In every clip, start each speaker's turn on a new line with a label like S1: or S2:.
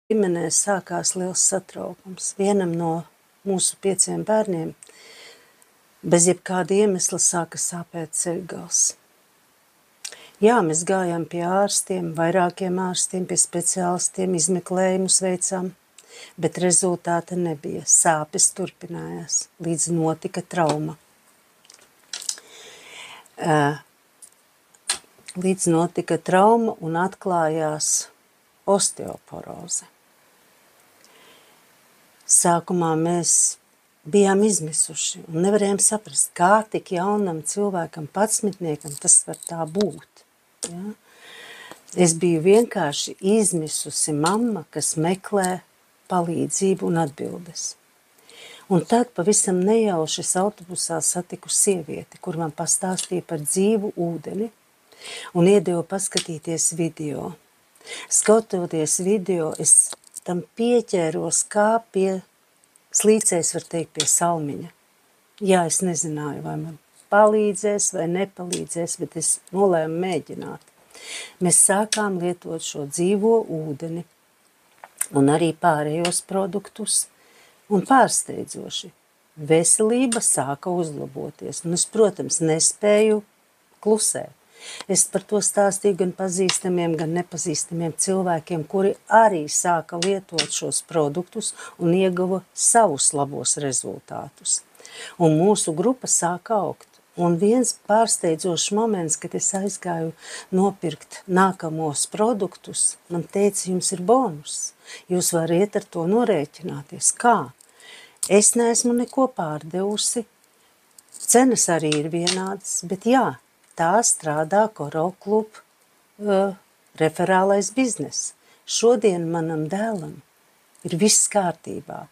S1: ģimenē sākās liels satraukums. Vienam no mūsu 5 bērniem bez jebkāda iemesla sāka sāpēt ceļgals. Jā, mēs gājām pie ārstiem, vairākiem ārstiem, pie speciālistiem, izmeklējumus veicām, bet rezultāta nebija. Sāpes turpinājās, līdz notika trauma. Līdz notika trauma un atklājās osteoporoze. Sākumā mēs bijām izmisuši un nevarējām saprast, kā tik jaunam cilvēkam, 11-niekam tas var tā būt. Ja? Es biju vienkārši izmisusi mamma, kas meklē palīdzību un atbildes. Un tad pavisam nejauši es autobusā satiku sievieti, kur man pastāstīja par dzīvu ūdeni un iedeva paskatīties video. Skatoties video, es tam pieķēros kā pie slīcēs, var teikt, pie salmiņa. Jā, es nezināju, vai man palīdzēs vai nepalīdzēs, bet es nolēmu mēģināt. Mēs sākām lietot šo dzīvo ūdeni un arī pārējos produktus, un pārsteidzoši veselība sāka uzlaboties. Un es, protams, nespēju klusēt. Es par to stāstīju gan pazīstamiem, gan nepazīstamiem cilvēkiem, kuri arī sāka lietot šos produktus un ieguva savus labos rezultātus. Un mūsu grupa sāka augt. Un viens pārsteidzošs moments, kad es aizgāju nopirkt nākamos produktus, man teica, jums ir bonus. Jūs variet ar to norēķināties. Kā? Es neesmu neko pārdevusi. Cenas arī ir vienādas, bet jā, tā strādā Coral Club referālais biznes. Šodien manam dēlam ir viss kārtībā.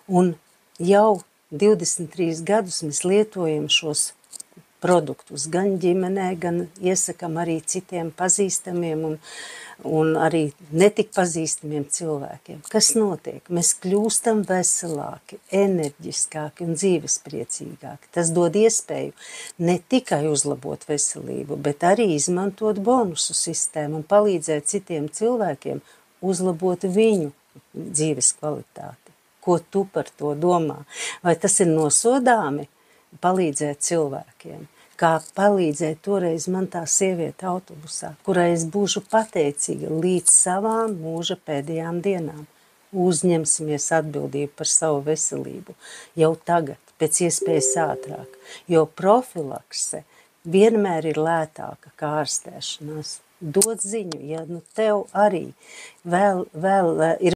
S1: Un jau 23 gadus mēs lietojam šos produktus gan ģimenē, gan iesakam arī citiem pazīstamiem un arī netik pazīstamiem cilvēkiem. Kas notiek? Mēs kļūstam veselāki, enerģiskāki un dzīvespriecīgāki. Tas dod iespēju ne tikai uzlabot veselību, bet arī izmantot bonusu sistēmu un palīdzēt citiem cilvēkiem uzlabot viņu dzīves kvalitāti. Ko tu par to domā? Vai tas ir nosodāmi palīdzēt cilvēkiem? Kā palīdzēja toreiz man tā sieviete autobusā, kurai es būšu pateicīga līdz savām mūža pēdējām dienām. Uzņemsimies atbildību par savu veselību jau tagad, pēc iespējas ātrāk, jo profilakse vienmēr ir lētāka kā ārstēšanās. Dod ziņu, ja nu tev arī vēl ir